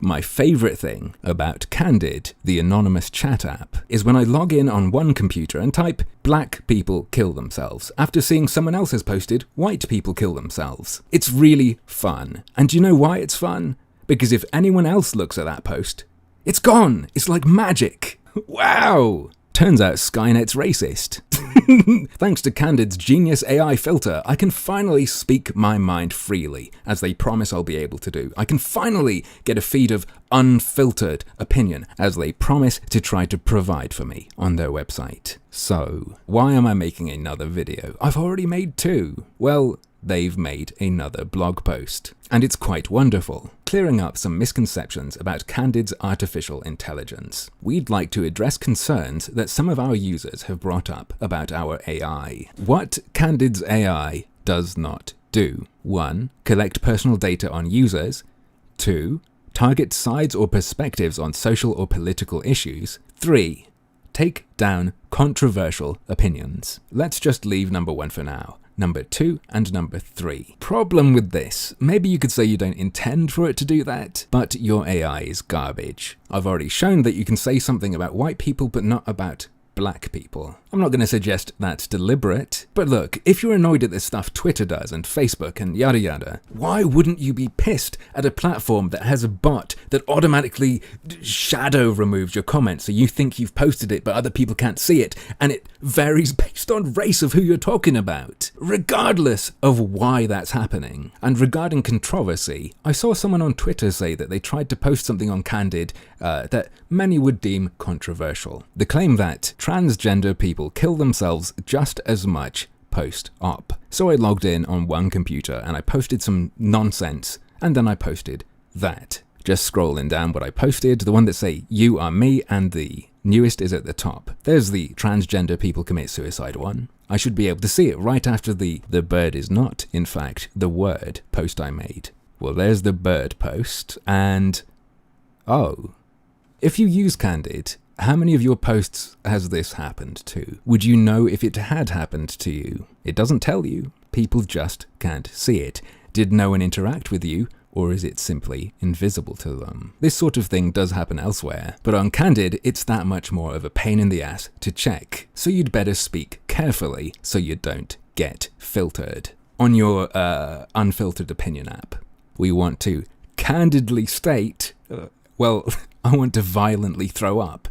My favorite thing about Candid, the anonymous chat app, is when I log in on one computer and type "black people kill themselves" after seeing someone else has posted "white people kill themselves." It's really fun. And do you know why it's fun? Because if anyone else looks at that post, it's gone. It's like magic. Wow! Turns out Skynet's racist. Thanks to Candid's genius AI filter, I can finally speak my mind freely, as they promise I'll be able to do. I can finally get a feed of unfiltered opinion, as they promise to try to provide for me on their website. So, why am I making another video? I've already made 2. Well, they've made another blog post, and it's quite wonderful, clearing up some misconceptions about Candid's artificial intelligence. We'd like to address concerns that some of our users have brought up about our AI. What Candid's AI does not do: 1. Collect personal data on users. 2. Target sides or perspectives on social or political issues. 3. Take down controversial opinions. Let's just leave number 1 for now. Number 2 and number 3. Problem with this, maybe you could say you don't intend for it to do that, but your AI is garbage. I've already shown that you can say something about white people but not about black people. I'm not going to suggest that's deliberate, but look, if you're annoyed at the stuff Twitter does and Facebook and yada yada, why wouldn't you be pissed at a platform that has a bot that automatically shadow removes your comments so you think you've posted it but other people can't see it, and it varies based on race of who you're talking about, regardless of why that's happening? And regarding controversy, I saw someone on Twitter say that they tried to post something on Candid that many would deem controversial. The claim that transgender people kill themselves just as much post-op. So I logged in on one computer and I posted some nonsense, and then I posted that. Just scrolling down what I posted, the one that say "you are me" and the newest is at the top. There's the transgender people commit suicide one. I should be able to see it right after the bird is not, in fact, the word post I made. Well, there's the bird post, and oh. If you use Candid, how many of your posts has this happened to? Would you know if it had happened to you? It doesn't tell you. People just can't see it. Did no one interact with you, or is it simply invisible to them? This sort of thing does happen elsewhere, but on Candid, it's that much more of a pain in the ass to check. So you'd better speak carefully so you don't get filtered. On your unfiltered opinion app, we want to candidly state, well, I want to violently throw up.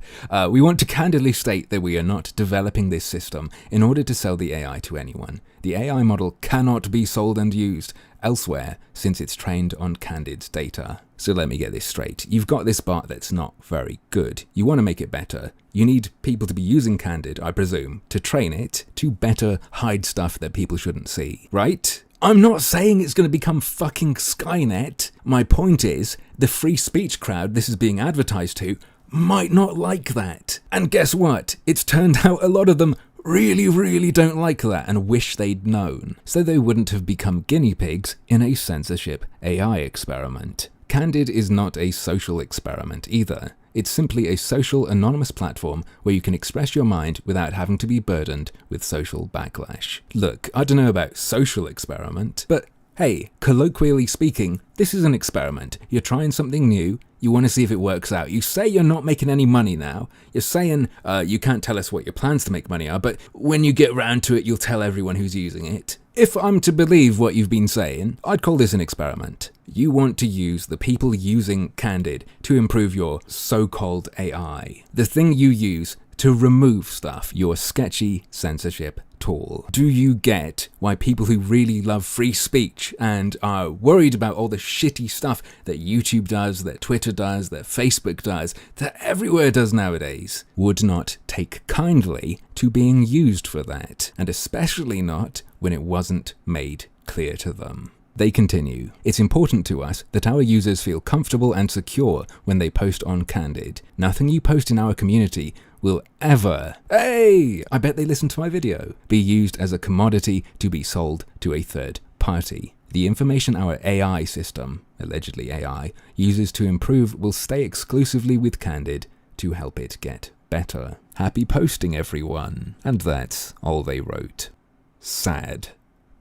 We want to candidly state that we are not developing this system in order to sell the AI to anyone. The AI model cannot be sold and used elsewhere since it's trained on Candid's data. So let me get this straight. You've got this bot that's not very good. You want to make it better. You need people to be using Candid, I presume, to train it to better hide stuff that people shouldn't see, right? I'm not saying it's going to become fucking Skynet. My point is, the free speech crowd this is being advertised to might not like that. And guess what? It's turned out a lot of them really don't like that and wish they'd known, so they wouldn't have become guinea pigs in a censorship AI experiment. Candid is not a social experiment either. It's simply a social anonymous platform where you can express your mind without having to be burdened with social backlash. Look, I don't know about social experiment, but hey, colloquially speaking, this is an experiment. You're trying something new, you want to see if it works out. You say you're not making any money now. You're saying you can't tell us what your plans to make money are, but when you get round to it, you'll tell everyone who's using it. If I'm to believe what you've been saying, I'd call this an experiment. You want to use the people using Candid to improve your so-called AI. The thing you use to remove stuff, your sketchy censorship tool. Do you get why people who really love free speech and are worried about all the shitty stuff that YouTube does, that Twitter does, that Facebook does, that everywhere does nowadays, would not take kindly to being used for that, and especially not when it wasn't made clear to them? They continue, "It's important to us that our users feel comfortable and secure when they post on Candid. Nothing you post in our community will ever, hey, I bet they listen to my video, be used as a commodity to be sold to a third party. The information our AI system, allegedly AI, uses to improve will stay exclusively with Candid to help it get better. Happy posting, everyone." And that's all they wrote. Sad.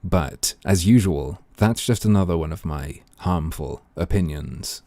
But, as usual, that's just another one of my harmful opinions.